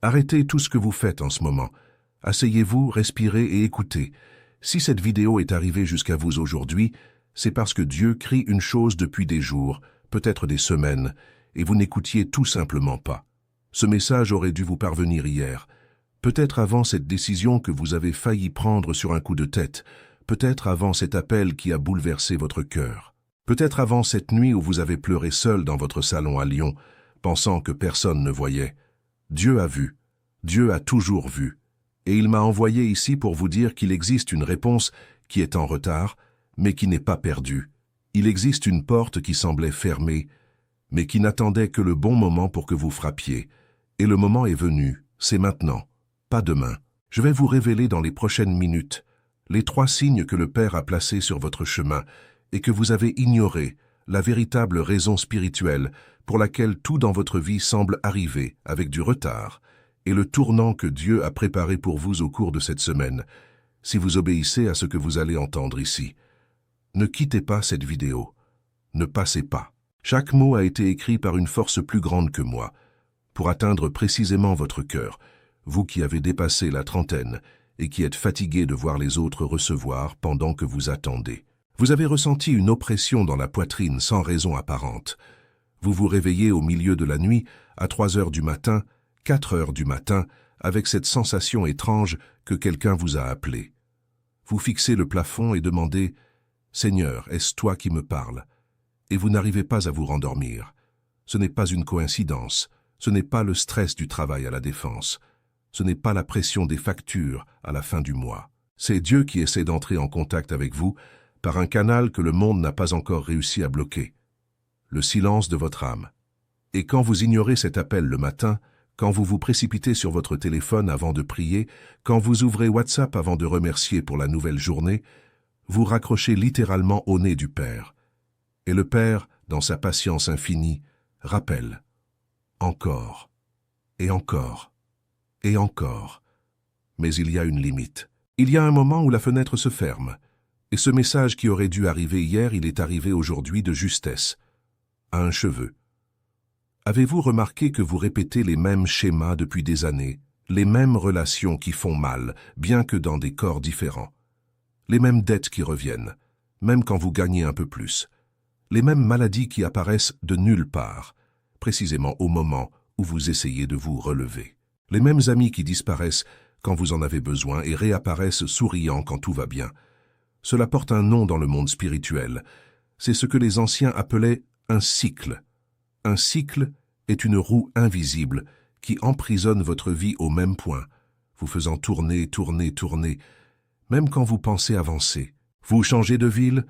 Arrêtez tout ce que vous faites en ce moment. Asseyez-vous, respirez et écoutez. Si cette vidéo est arrivée jusqu'à vous aujourd'hui, c'est parce que Dieu crie une chose depuis des jours, peut-être des semaines, et vous n'écoutiez tout simplement pas. Ce message aurait dû vous parvenir hier. Peut-être avant cette décision que vous avez failli prendre sur un coup de tête, peut-être avant cet appel qui a bouleversé votre cœur, peut-être avant cette nuit où vous avez pleuré seul dans votre salon à Lyon, pensant que personne ne voyait. Dieu a vu, Dieu a toujours vu, et il m'a envoyé ici pour vous dire qu'il existe une réponse qui est en retard, mais qui n'est pas perdue. Il existe une porte qui semblait fermée, mais qui n'attendait que le bon moment pour que vous frappiez. Et le moment est venu, c'est maintenant, pas demain. Je vais vous révéler dans les prochaines minutes les 3 signes que le Père a placés sur votre chemin et que vous avez ignorés, la véritable raison spirituelle pour laquelle tout dans votre vie semble arriver avec du retard, et le tournant que Dieu a préparé pour vous au cours de cette semaine, si vous obéissez à ce que vous allez entendre ici. Ne quittez pas cette vidéo. Ne passez pas. Chaque mot a été écrit par une force plus grande que moi, pour atteindre précisément votre cœur, vous qui avez dépassé la trentaine et qui êtes fatigué de voir les autres recevoir pendant que vous attendez. Vous avez ressenti une oppression dans la poitrine sans raison apparente. Vous vous réveillez au milieu de la nuit, à 3 heures du matin, 4 heures du matin, avec cette sensation étrange que quelqu'un vous a appelé. Vous fixez le plafond et demandez « Seigneur, est-ce toi qui me parles ?» Et vous n'arrivez pas à vous rendormir. Ce n'est pas une coïncidence, ce n'est pas le stress du travail à la défense, ce n'est pas la pression des factures à la fin du mois. C'est Dieu qui essaie d'entrer en contact avec vous par un canal que le monde n'a pas encore réussi à bloquer. Le silence de votre âme. Et quand vous ignorez cet appel le matin, quand vous vous précipitez sur votre téléphone avant de prier, quand vous ouvrez WhatsApp avant de remercier pour la nouvelle journée, vous raccrochez littéralement au nez du Père. Et le Père, dans sa patience infinie, rappelle. Encore, et encore, et encore. Mais il y a une limite. Il y a un moment où la fenêtre se ferme. Et ce message qui aurait dû arriver hier, il est arrivé aujourd'hui de justesse, à un cheveu. Avez-vous remarqué que vous répétez les mêmes schémas depuis des années, les mêmes relations qui font mal, bien que dans des corps différents, les mêmes dettes qui reviennent, même quand vous gagnez un peu plus, les mêmes maladies qui apparaissent de nulle part, précisément au moment où vous essayez de vous relever, les mêmes amis qui disparaissent quand vous en avez besoin et réapparaissent souriants quand tout va bien. Cela porte un nom dans le monde spirituel. C'est ce que les anciens appelaient un cycle. Un cycle est une roue invisible qui emprisonne votre vie au même point, vous faisant tourner, tourner, tourner, même quand vous pensez avancer. Vous changez de ville,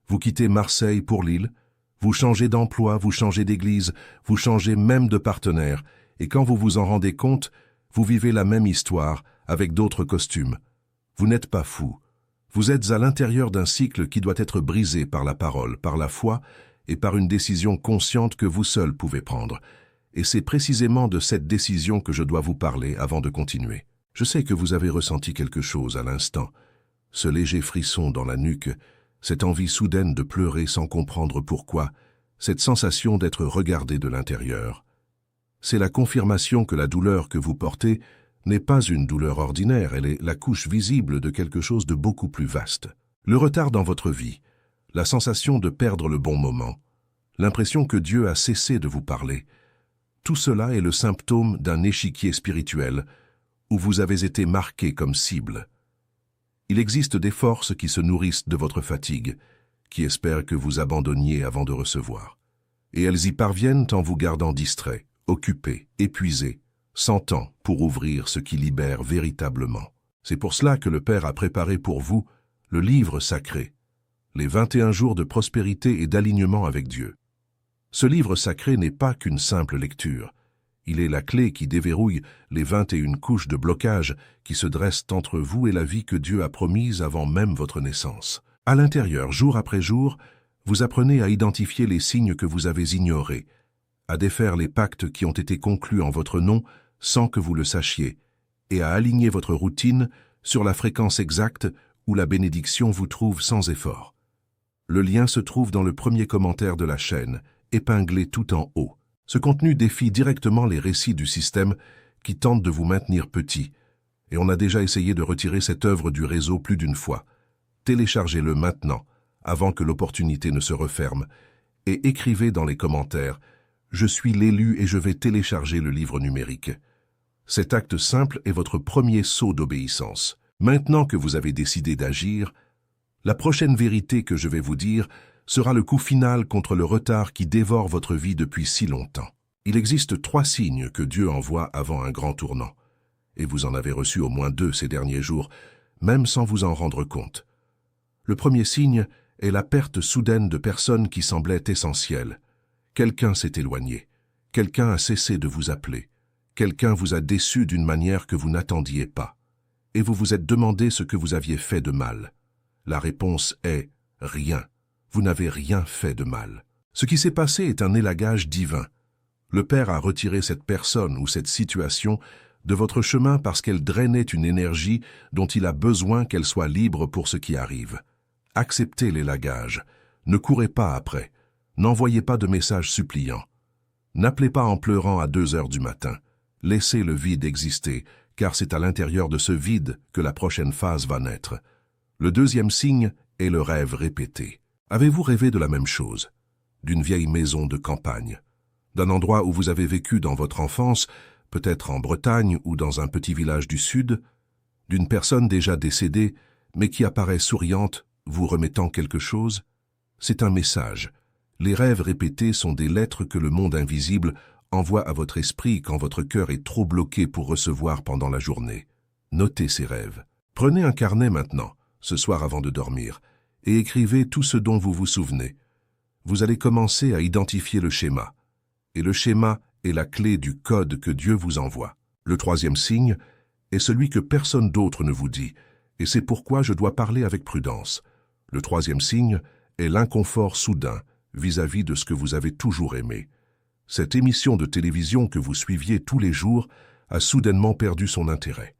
vous quittez Marseille pour Lille, vous changez d'emploi, vous changez d'église, vous changez même de partenaire, et quand vous vous en rendez compte, vous vivez la même histoire avec d'autres costumes. Vous n'êtes pas fou. Vous êtes à l'intérieur d'un cycle qui doit être brisé par la parole, par la foi et par une décision consciente que vous seul pouvez prendre. Et c'est précisément de cette décision que je dois vous parler avant de continuer. Je sais que vous avez ressenti quelque chose à l'instant. Ce léger frisson dans la nuque, cette envie soudaine de pleurer sans comprendre pourquoi, cette sensation d'être regardé de l'intérieur. C'est la confirmation que la douleur que vous portez n'est pas une douleur ordinaire, elle est la couche visible de quelque chose de beaucoup plus vaste. Le retard dans votre vie, la sensation de perdre le bon moment, l'impression que Dieu a cessé de vous parler, tout cela est le symptôme d'un échiquier spirituel où vous avez été marqué comme cible. Il existe des forces qui se nourrissent de votre fatigue, qui espèrent que vous abandonniez avant de recevoir. Et elles y parviennent en vous gardant distrait, occupé, épuisé, sans temps pour ouvrir ce qui libère véritablement. C'est pour cela que le Père a préparé pour vous le livre sacré, les 21 jours de prospérité et d'alignement avec Dieu. Ce livre sacré n'est pas qu'une simple lecture. Il est la clé qui déverrouille les 21 couches de blocage qui se dressent entre vous et la vie que Dieu a promise avant même votre naissance. À l'intérieur, jour après jour, vous apprenez à identifier les signes que vous avez ignorés, à défaire les pactes qui ont été conclus en votre nom sans que vous le sachiez, et à aligner votre routine sur la fréquence exacte où la bénédiction vous trouve sans effort. Le lien se trouve dans le premier commentaire de la chaîne, épinglé tout en haut. Ce contenu défie directement les récits du système qui tente de vous maintenir petit. Et on a déjà essayé de retirer cette œuvre du réseau plus d'une fois. Téléchargez-le maintenant, avant que l'opportunité ne se referme, et écrivez dans les commentaires « Je suis l'élu et je vais télécharger le livre numérique ». Cet acte simple est votre premier saut d'obéissance. Maintenant que vous avez décidé d'agir, la prochaine vérité que je vais vous dire sera le coup final contre le retard qui dévore votre vie depuis si longtemps. Il existe 3 signes que Dieu envoie avant un grand tournant, et vous en avez reçu au moins 2 ces derniers jours, même sans vous en rendre compte. Le premier signe est la perte soudaine de personnes qui semblaient essentielles. Quelqu'un s'est éloigné, quelqu'un a cessé de vous appeler, quelqu'un vous a déçu d'une manière que vous n'attendiez pas, et vous vous êtes demandé ce que vous aviez fait de mal. La réponse est « rien ». Vous n'avez rien fait de mal. Ce qui s'est passé est un élagage divin. Le Père a retiré cette personne ou cette situation de votre chemin parce qu'elle drainait une énergie dont il a besoin qu'elle soit libre pour ce qui arrive. Acceptez l'élagage. Ne courez pas après. N'envoyez pas de messages suppliants. N'appelez pas en pleurant à 2 heures du matin. Laissez le vide exister, car c'est à l'intérieur de ce vide que la prochaine phase va naître. Le deuxième signe est le rêve répété. Avez-vous rêvé de la même chose? D'une vieille maison de campagne, d'un endroit où vous avez vécu dans votre enfance, peut-être en Bretagne ou dans un petit village du Sud, d'une personne déjà décédée, mais qui apparaît souriante, vous remettant quelque chose? C'est un message. Les rêves répétés sont des lettres que le monde invisible envoie à votre esprit quand votre cœur est trop bloqué pour recevoir pendant la journée. Notez ces rêves. Prenez un carnet maintenant, ce soir avant de dormir, et écrivez tout ce dont vous vous souvenez. Vous allez commencer à identifier le schéma. Et le schéma est la clé du code que Dieu vous envoie. Le troisième signe est celui que personne d'autre ne vous dit, et c'est pourquoi je dois parler avec prudence. Le troisième signe est l'inconfort soudain vis-à-vis de ce que vous avez toujours aimé. Cette émission de télévision que vous suiviez tous les jours a soudainement perdu son intérêt.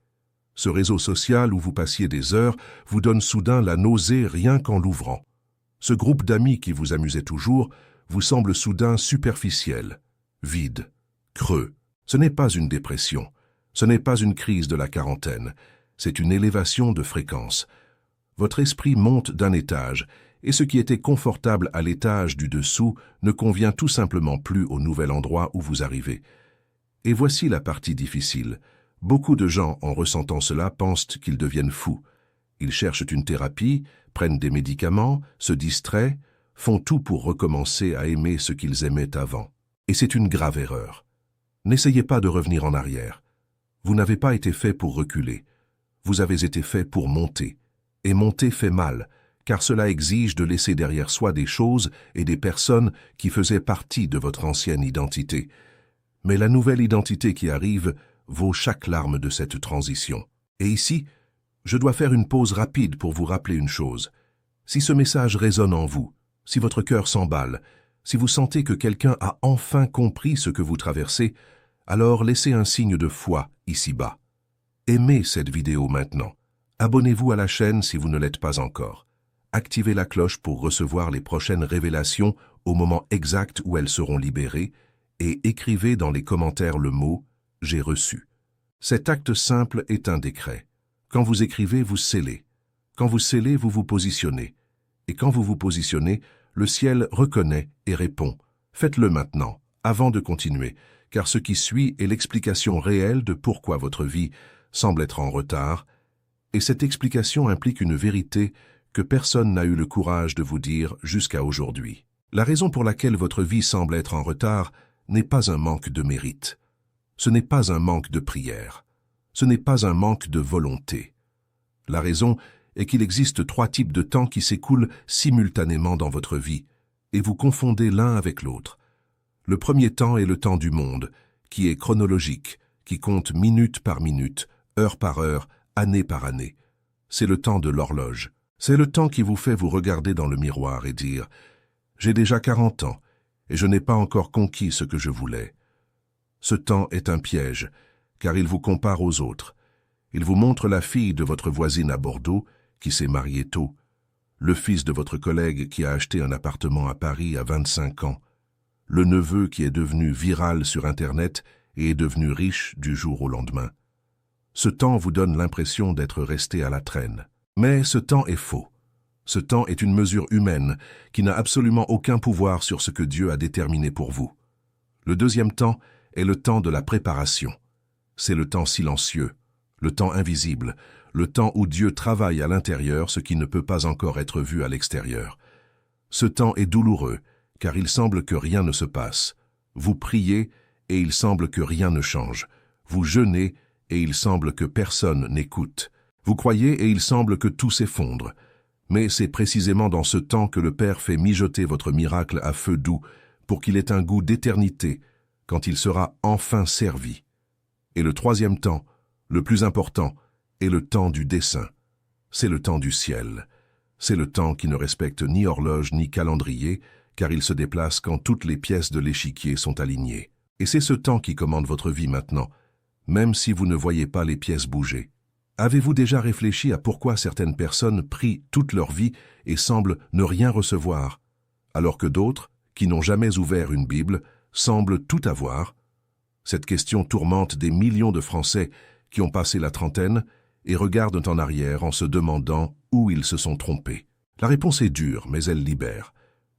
Ce réseau social où vous passiez des heures vous donne soudain la nausée rien qu'en l'ouvrant. Ce groupe d'amis qui vous amusait toujours vous semble soudain superficiel, vide, creux. Ce n'est pas une dépression, ce n'est pas une crise de la quarantaine, c'est une élévation de fréquence. Votre esprit monte d'un étage, et ce qui était confortable à l'étage du dessous ne convient tout simplement plus au nouvel endroit où vous arrivez. Et voici la partie difficile. Beaucoup de gens, en ressentant cela, pensent qu'ils deviennent fous. Ils cherchent une thérapie, prennent des médicaments, se distraient, font tout pour recommencer à aimer ce qu'ils aimaient avant. Et c'est une grave erreur. N'essayez pas de revenir en arrière. Vous n'avez pas été fait pour reculer. Vous avez été fait pour monter. Et monter fait mal, car cela exige de laisser derrière soi des choses et des personnes qui faisaient partie de votre ancienne identité. Mais la nouvelle identité qui arrive vaut chaque larme de cette transition. Et ici, je dois faire une pause rapide pour vous rappeler une chose. Si ce message résonne en vous, si votre cœur s'emballe, si vous sentez que quelqu'un a enfin compris ce que vous traversez, alors laissez un signe de foi ici-bas. Aimez cette vidéo maintenant. Abonnez-vous à la chaîne si vous ne l'êtes pas encore. Activez la cloche pour recevoir les prochaines révélations au moment exact où elles seront libérées et écrivez dans les commentaires le mot « J'ai reçu ». Cet acte simple est un décret. Quand vous écrivez, vous scellez. Quand vous scellez, vous vous positionnez. Et quand vous vous positionnez, le ciel reconnaît et répond. Faites-le maintenant, avant de continuer, car ce qui suit est l'explication réelle de pourquoi votre vie semble être en retard, et cette explication implique une vérité que personne n'a eu le courage de vous dire jusqu'à aujourd'hui. La raison pour laquelle votre vie semble être en retard n'est pas un manque de mérite. Ce n'est pas un manque de prière. Ce n'est pas un manque de volonté. La raison est qu'il existe 3 types de temps qui s'écoulent simultanément dans votre vie, et vous confondez l'un avec l'autre. Le premier temps est le temps du monde, qui est chronologique, qui compte minute par minute, heure par heure, année par année. C'est le temps de l'horloge. C'est le temps qui vous fait vous regarder dans le miroir et dire « J'ai déjà 40 ans, et je n'ai pas encore conquis ce que je voulais. » Ce temps est un piège, car il vous compare aux autres. Il vous montre la fille de votre voisine à Bordeaux, qui s'est mariée tôt, le fils de votre collègue qui a acheté un appartement à Paris à 25 ans, le neveu qui est devenu viral sur Internet et est devenu riche du jour au lendemain. Ce temps vous donne l'impression d'être resté à la traîne. Mais ce temps est faux. Ce temps est une mesure humaine qui n'a absolument aucun pouvoir sur ce que Dieu a déterminé pour vous. Le deuxième temps est le temps de la préparation. C'est le temps silencieux, le temps invisible, le temps où Dieu travaille à l'intérieur ce qui ne peut pas encore être vu à l'extérieur. Ce temps est douloureux, car il semble que rien ne se passe. Vous priez et il semble que rien ne change. Vous jeûnez et il semble que personne n'écoute. Vous croyez et il semble que tout s'effondre. Mais c'est précisément dans ce temps que le Père fait mijoter votre miracle à feu doux pour qu'il ait un goût d'éternité quand il sera enfin servi. Et le troisième temps, le plus important, est le temps du dessein. C'est le temps du ciel. C'est le temps qui ne respecte ni horloge ni calendrier, car il se déplace quand toutes les pièces de l'échiquier sont alignées. Et c'est ce temps qui commande votre vie maintenant, même si vous ne voyez pas les pièces bouger. Avez-vous déjà réfléchi à pourquoi certaines personnes prient toute leur vie et semblent ne rien recevoir, alors que d'autres, qui n'ont jamais ouvert une Bible, semblent tout avoir? Cette question tourmente des millions de Français qui ont passé la trentaine et regardent en arrière en se demandant où ils se sont trompés. La réponse est dure, mais elle libère.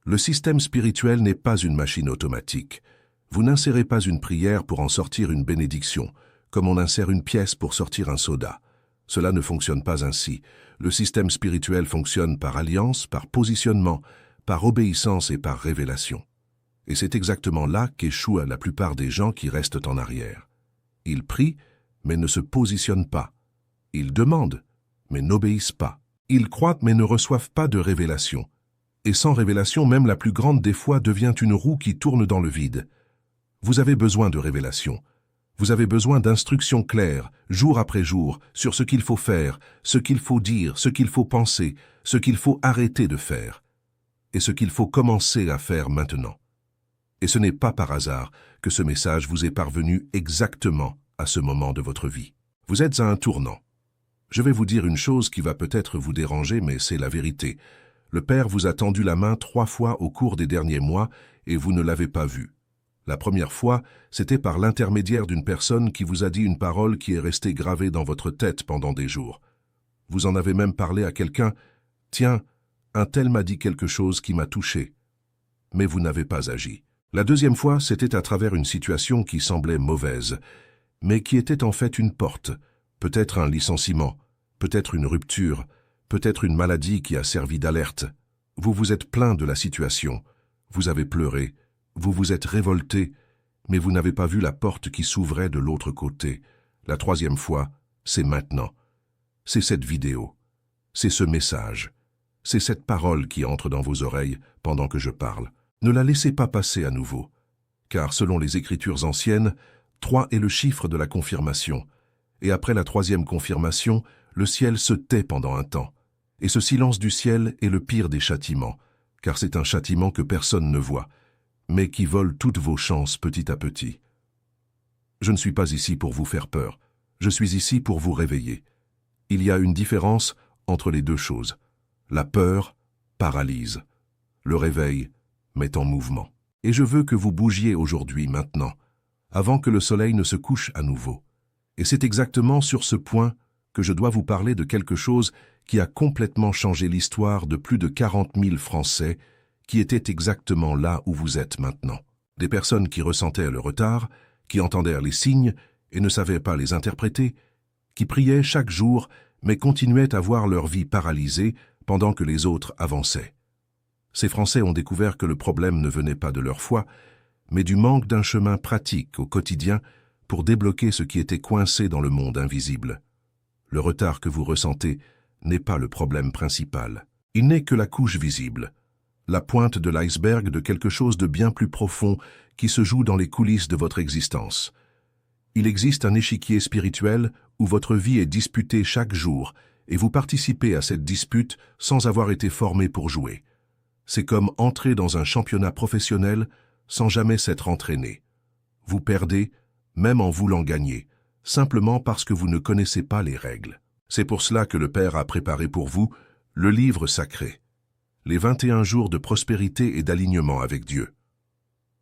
Le système spirituel n'est pas une machine automatique. Vous n'insérez pas une prière pour en sortir une bénédiction, comme on insère une pièce pour sortir un soda. Cela ne fonctionne pas ainsi. Le système spirituel fonctionne par alliance, par positionnement, par obéissance et par révélation. Et c'est exactement là qu'échouent la plupart des gens qui restent en arrière. Ils prient, mais ne se positionnent pas. Ils demandent, mais n'obéissent pas. Ils croient, mais ne reçoivent pas de révélation. Et sans révélation, même la plus grande des fois devient une roue qui tourne dans le vide. Vous avez besoin de révélation. Vous avez besoin d'instructions claires, jour après jour, sur ce qu'il faut faire, ce qu'il faut dire, ce qu'il faut penser, ce qu'il faut arrêter de faire, et ce qu'il faut commencer à faire maintenant. Et ce n'est pas par hasard que ce message vous est parvenu exactement à ce moment de votre vie. Vous êtes à un tournant. Je vais vous dire une chose qui va peut-être vous déranger, mais c'est la vérité. Le Père vous a tendu la main 3 fois au cours des derniers mois et vous ne l'avez pas vu. La première fois, c'était par l'intermédiaire d'une personne qui vous a dit une parole qui est restée gravée dans votre tête pendant des jours. Vous en avez même parlé à quelqu'un. « Tiens, un tel m'a dit quelque chose qui m'a touché. » Mais vous n'avez pas agi. La deuxième fois, c'était à travers une situation qui semblait mauvaise, mais qui était en fait une porte, peut-être un licenciement, peut-être une rupture, peut-être une maladie qui a servi d'alerte. Vous vous êtes plaint de la situation, vous avez pleuré, vous vous êtes révolté, mais vous n'avez pas vu la porte qui s'ouvrait de l'autre côté. La troisième fois, c'est maintenant. C'est cette vidéo. C'est ce message. C'est cette parole qui entre dans vos oreilles pendant que je parle. Ne la laissez pas passer à nouveau, car selon les Écritures anciennes, 3 est le chiffre de la confirmation. Et après la 3e confirmation, le ciel se tait pendant un temps. Et ce silence du ciel est le pire des châtiments, car c'est un châtiment que personne ne voit, mais qui vole toutes vos chances petit à petit. Je ne suis pas ici pour vous faire peur, je suis ici pour vous réveiller. Il y a une différence entre les deux choses. La peur paralyse, le réveil met en mouvement. Et je veux que vous bougiez aujourd'hui, maintenant, avant que le soleil ne se couche à nouveau. Et c'est exactement sur ce point que je dois vous parler de quelque chose qui a complètement changé l'histoire de plus de 40 000 Français qui étaient exactement là où vous êtes maintenant. Des personnes qui ressentaient le retard, qui entendaient les signes et ne savaient pas les interpréter, qui priaient chaque jour mais continuaient à voir leur vie paralysée pendant que les autres avançaient. Ces Français ont découvert que le problème ne venait pas de leur foi, mais du manque d'un chemin pratique au quotidien pour débloquer ce qui était coincé dans le monde invisible. Le retard que vous ressentez n'est pas le problème principal. Il n'est que la couche visible, la pointe de l'iceberg de quelque chose de bien plus profond qui se joue dans les coulisses de votre existence. Il existe un échiquier spirituel où votre vie est disputée chaque jour et vous participez à cette dispute sans avoir été formé pour jouer. C'est comme entrer dans un championnat professionnel sans jamais s'être entraîné. Vous perdez, même en voulant gagner, simplement parce que vous ne connaissez pas les règles. C'est pour cela que le Père a préparé pour vous le livre sacré, les 21 jours de prospérité et d'alignement avec Dieu.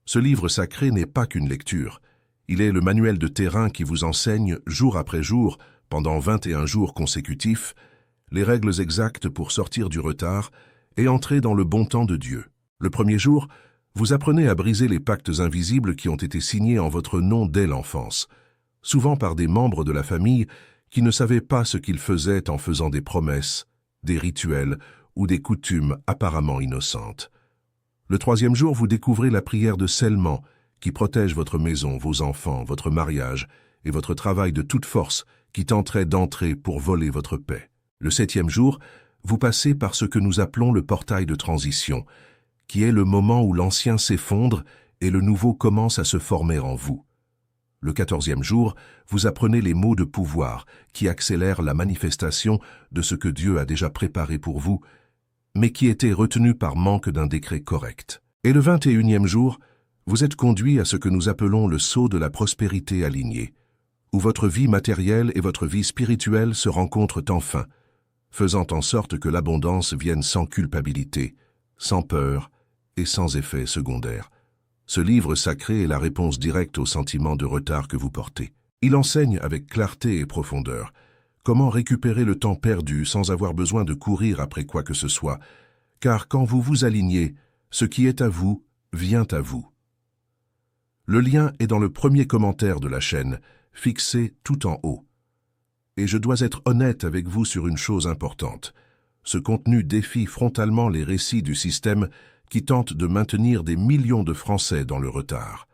Ce livre sacré n'est pas qu'une lecture, Il est le manuel de terrain qui vous enseigne, jour après jour, pendant 21 jours consécutifs, les règles exactes pour sortir du retard et entrer dans le bon temps de Dieu. Le premier jour, vous apprenez à briser les pactes invisibles qui ont été signés en votre nom dès l'enfance, souvent par des membres de la famille qui ne savaient pas ce qu'ils faisaient en faisant des promesses, des rituels ou des coutumes apparemment innocentes. Le troisième jour, vous découvrez la prière de scellement qui protège votre maison, vos enfants, votre mariage et votre travail de toute force qui tenterait d'entrer pour voler votre paix. Le septième jour, vous passez par ce que nous appelons le portail de transition, qui est le moment où l'ancien s'effondre et le nouveau commence à se former en vous. Le 14e jour, vous apprenez les mots de pouvoir qui accélèrent la manifestation de ce que Dieu a déjà préparé pour vous, mais qui était retenu par manque d'un décret correct. Et le 21e jour, vous êtes conduit à ce que nous appelons le sceau de la prospérité alignée, où votre vie matérielle et votre vie spirituelle se rencontrent enfin, faisant en sorte que l'abondance vienne sans culpabilité, sans peur et sans effet secondaire. Ce livre sacré est la réponse directe au sentiment de retard que vous portez. Il enseigne avec clarté et profondeur comment récupérer le temps perdu sans avoir besoin de courir après quoi que ce soit, car quand vous vous alignez, ce qui est à vous vient à vous. Le lien est dans le premier commentaire de la chaîne, fixé tout en haut. Et je dois être honnête avec vous sur une chose importante. Ce contenu défie frontalement les récits du système qui tente de maintenir des millions de Français dans le retard.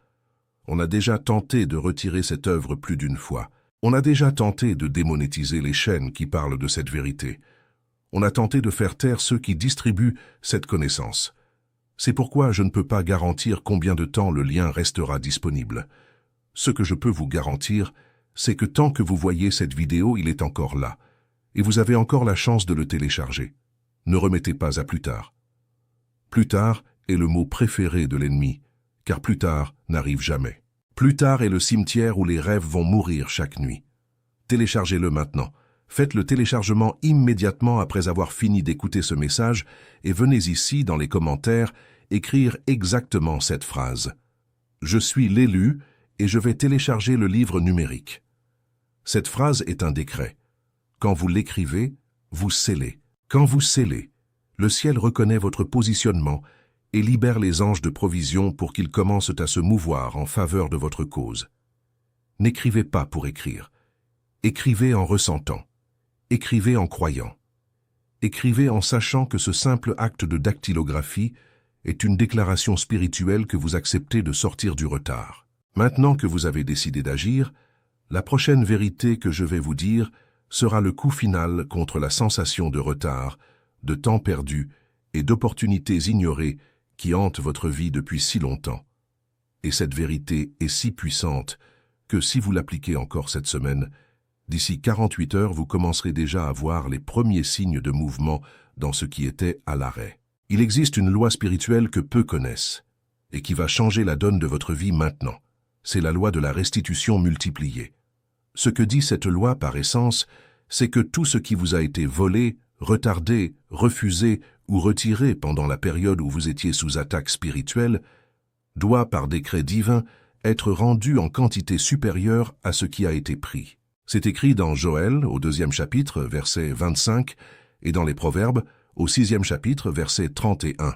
On a déjà tenté de retirer cette œuvre plus d'une fois. On a déjà tenté de démonétiser les chaînes qui parlent de cette vérité. On a tenté de faire taire ceux qui distribuent cette connaissance. C'est pourquoi je ne peux pas garantir combien de temps le lien restera disponible. Ce que je peux vous garantir, c'est que tant que vous voyez cette vidéo, il est encore là, et vous avez encore la chance de le télécharger. Ne remettez pas à plus tard. Plus tard est le mot préféré de l'ennemi, car plus tard n'arrive jamais. Plus tard est le cimetière où les rêves vont mourir chaque nuit. Téléchargez-le maintenant. Faites le téléchargement immédiatement après avoir fini d'écouter ce message et venez ici, dans les commentaires, écrire exactement cette phrase. Je suis l'élu et je vais télécharger le livre numérique. Cette phrase est un décret. Quand vous l'écrivez, vous scellez. Quand vous scellez, le ciel reconnaît votre positionnement et libère les anges de provision pour qu'ils commencent à se mouvoir en faveur de votre cause. N'écrivez pas pour écrire. Écrivez en ressentant. Écrivez en croyant. Écrivez en sachant que ce simple acte de dactylographie est une déclaration spirituelle que vous acceptez de sortir du retard. Maintenant que vous avez décidé d'agir, la prochaine vérité que je vais vous dire sera le coup final contre la sensation de retard, de temps perdu et d'opportunités ignorées qui hantent votre vie depuis si longtemps. Et cette vérité est si puissante que si vous l'appliquez encore cette semaine, d'ici 48 heures, vous commencerez déjà à voir les premiers signes de mouvement dans ce qui était à l'arrêt. Il existe une loi spirituelle que peu connaissent et qui va changer la donne de votre vie maintenant. C'est la loi de la restitution multipliée. Ce que dit cette loi par essence, c'est que tout ce qui vous a été volé, retardé, refusé ou retiré pendant la période où vous étiez sous attaque spirituelle doit, par décret divin, être rendu en quantité supérieure à ce qui a été pris. C'est écrit dans Joël, au 2e chapitre, verset 25, et dans les Proverbes, au 6e chapitre, verset 31.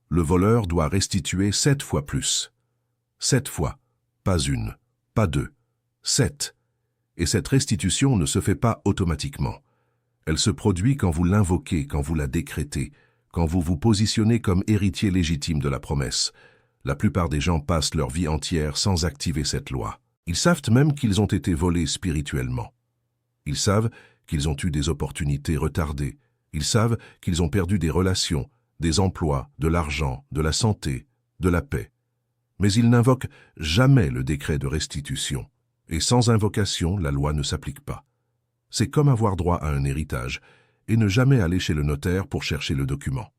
Le voleur doit restituer 7 fois plus. 7 fois, pas une, pas deux, 7. Et cette restitution ne se fait pas automatiquement. Elle se produit quand vous l'invoquez, quand vous la décrétez, quand vous vous positionnez comme héritier légitime de la promesse. La plupart des gens passent leur vie entière sans activer cette loi. Ils savent même qu'ils ont été volés spirituellement. Ils savent qu'ils ont eu des opportunités retardées. Ils savent qu'ils ont perdu des relations, des emplois, de l'argent, de la santé, de la paix. Mais ils n'invoquent jamais le décret de restitution. Et sans invocation, la loi ne s'applique pas. C'est comme avoir droit à un héritage et ne jamais aller chez le notaire pour chercher le document.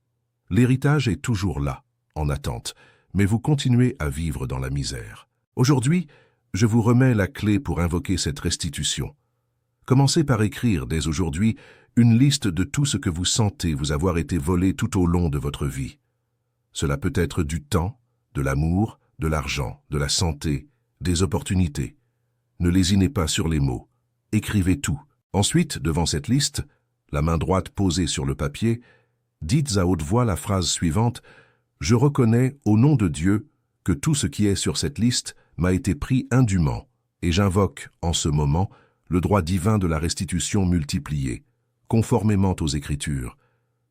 L'héritage est toujours là, en attente, mais vous continuez à vivre dans la misère. Aujourd'hui, je vous remets la clé pour invoquer cette restitution. Commencez par écrire dès aujourd'hui une liste de tout ce que vous sentez vous avoir été volé tout au long de votre vie. Cela peut être du temps, de l'amour, de l'argent, de la santé, des opportunités. Ne lésinez pas sur les mots. Écrivez tout. Ensuite, devant cette liste, la main droite posée sur le papier, dites à haute voix la phrase suivante: « Je reconnais, au nom de Dieu, que tout ce qui est sur cette liste m'a été pris indûment, et j'invoque, en ce moment, le droit divin de la restitution multipliée, conformément aux Écritures.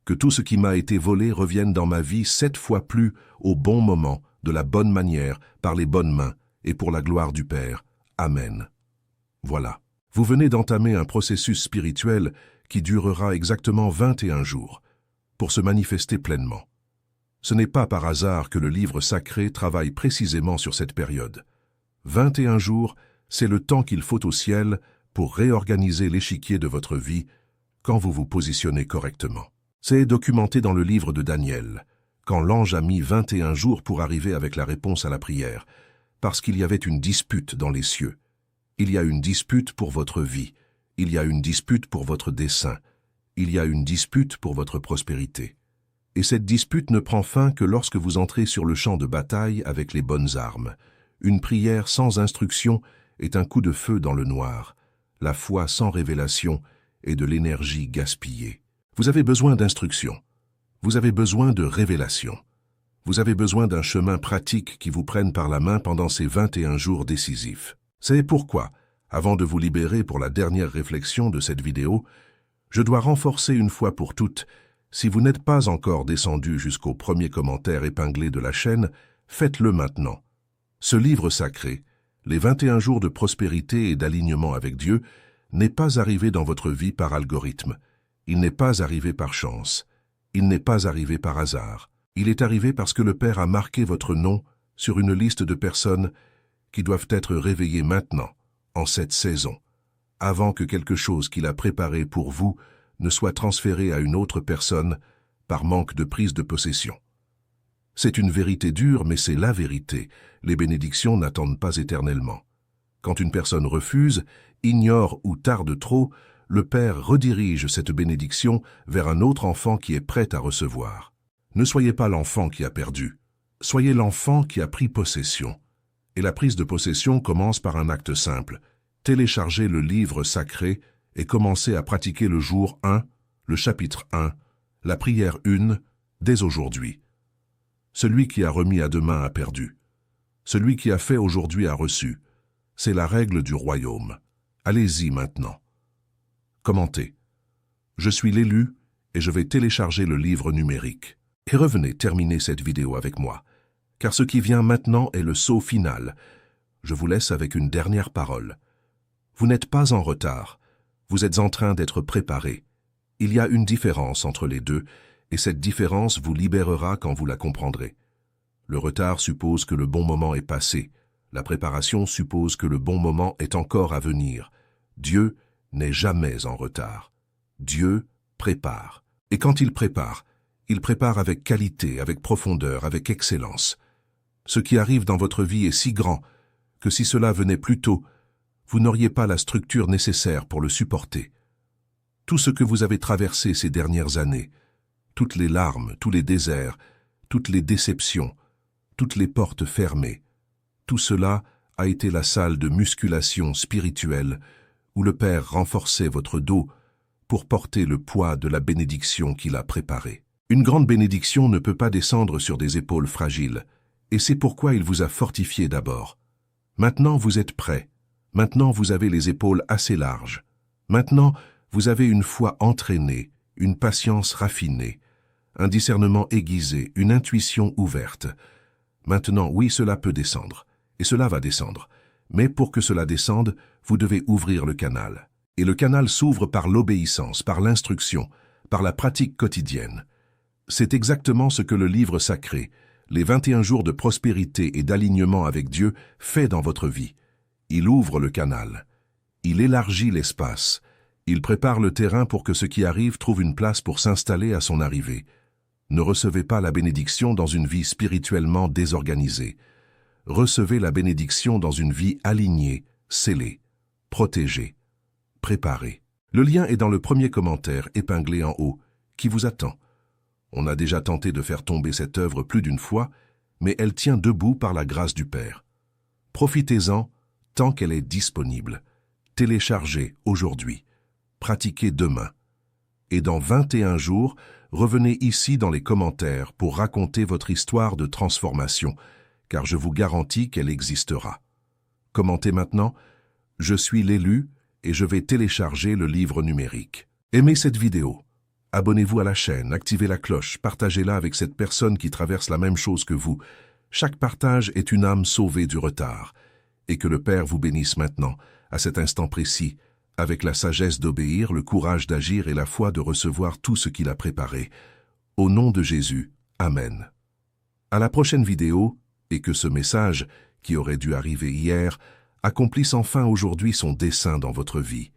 Que tout ce qui m'a été volé revienne dans ma vie 7 fois plus au bon moment, de la bonne manière, par les bonnes mains, et pour la gloire du Père. Amen. » Voilà. Vous venez d'entamer un processus spirituel qui durera exactement 21 jours, pour se manifester pleinement. Ce n'est pas par hasard que le livre sacré travaille précisément sur cette période. 21 jours, c'est le temps qu'il faut au ciel pour réorganiser l'échiquier de votre vie quand vous vous positionnez correctement. C'est documenté dans le livre de Daniel, quand l'ange a mis 21 jours pour arriver avec la réponse à la prière, parce qu'il y avait une dispute dans les cieux. Il y a une dispute pour votre vie, il y a une dispute pour votre dessein, il y a une dispute pour votre prospérité. Et cette dispute ne prend fin que lorsque vous entrez sur le champ de bataille avec les bonnes armes. Une prière sans instruction est un coup de feu dans le noir. La foi sans révélation est de l'énergie gaspillée. Vous avez besoin d'instruction. Vous avez besoin de révélation. Vous avez besoin d'un chemin pratique qui vous prenne par la main pendant ces 21 jours décisifs. C'est pourquoi, avant de vous libérer pour la dernière réflexion de cette vidéo, je dois renforcer une fois pour toutes: si vous n'êtes pas encore descendu jusqu'au premier commentaire épinglé de la chaîne, faites-le maintenant. Ce livre sacré, les 21 jours de prospérité et d'alignement avec Dieu, n'est pas arrivé dans votre vie par algorithme. Il n'est pas arrivé par chance. Il n'est pas arrivé par hasard. Il est arrivé parce que le Père a marqué votre nom sur une liste de personnes qui doivent être réveillées maintenant, en cette saison, avant que quelque chose qu'il a préparé pour vous ne soit transféré à une autre personne par manque de prise de possession. C'est une vérité dure, mais c'est la vérité. Les bénédictions n'attendent pas éternellement. Quand une personne refuse, ignore ou tarde trop, le Père redirige cette bénédiction vers un autre enfant qui est prêt à recevoir. Ne soyez pas l'enfant qui a perdu, soyez l'enfant qui a pris possession. Et la prise de possession commence par un acte simple: télécharger le livre sacré et commencer à pratiquer le jour 1, le chapitre 1, la prière 1, dès aujourd'hui. Celui qui a remis à demain a perdu. Celui qui a fait aujourd'hui a reçu. C'est la règle du royaume. Allez-y maintenant. Commentez. Je suis l'élu et je vais télécharger le livre numérique. Et revenez terminer cette vidéo avec moi, car ce qui vient maintenant est le saut final. Je vous laisse avec une dernière parole. Vous n'êtes pas en retard. Vous êtes en train d'être préparé. Il y a une différence entre les deux, et cette différence vous libérera quand vous la comprendrez. Le retard suppose que le bon moment est passé. La préparation suppose que le bon moment est encore à venir. Dieu n'est jamais en retard. Dieu prépare. Et quand il prépare avec qualité, avec profondeur, avec excellence. Ce qui arrive dans votre vie est si grand que si cela venait plus tôt, vous n'auriez pas la structure nécessaire pour le supporter. Tout ce que vous avez traversé ces dernières années, toutes les larmes, tous les déserts, toutes les déceptions, toutes les portes fermées, tout cela a été la salle de musculation spirituelle où le Père renforçait votre dos pour porter le poids de la bénédiction qu'il a préparée. Une grande bénédiction ne peut pas descendre sur des épaules fragiles, et c'est pourquoi il vous a fortifié d'abord. Maintenant vous êtes prêts. Maintenant vous avez les épaules assez larges. Maintenant vous avez une foi entraînée, une patience raffinée, un discernement aiguisé, une intuition ouverte. Maintenant, oui, cela peut descendre, et cela va descendre. Mais pour que cela descende, vous devez ouvrir le canal. Et le canal s'ouvre par l'obéissance, par l'instruction, par la pratique quotidienne. C'est exactement ce que le livre sacré, les 21 jours de prospérité et d'alignement avec Dieu, fait dans votre vie. Il ouvre le canal. Il élargit l'espace. Il prépare le terrain pour que ce qui arrive trouve une place pour s'installer à son arrivée. Ne recevez pas la bénédiction dans une vie spirituellement désorganisée. Recevez la bénédiction dans une vie alignée, scellée, protégée, préparée. Le lien est dans le premier commentaire épinglé en haut, qui vous attend. On a déjà tenté de faire tomber cette œuvre plus d'une fois, mais elle tient debout par la grâce du Père. Profitez-en tant qu'elle est disponible. Téléchargez aujourd'hui. Pratiquez demain. Et dans 21 jours, revenez ici dans les commentaires pour raconter votre histoire de transformation, car je vous garantis qu'elle existera. Commentez maintenant. Je suis l'élu et je vais télécharger le livre numérique. Aimez cette vidéo. Abonnez-vous à la chaîne, activez la cloche, partagez-la avec cette personne qui traverse la même chose que vous. Chaque partage est une âme sauvée du retard. Et que le Père vous bénisse maintenant, à cet instant précis, avec la sagesse d'obéir, le courage d'agir et la foi de recevoir tout ce qu'il a préparé. Au nom de Jésus, Amen. À la prochaine vidéo, et que ce message, qui aurait dû arriver hier, accomplisse enfin aujourd'hui son dessein dans votre vie.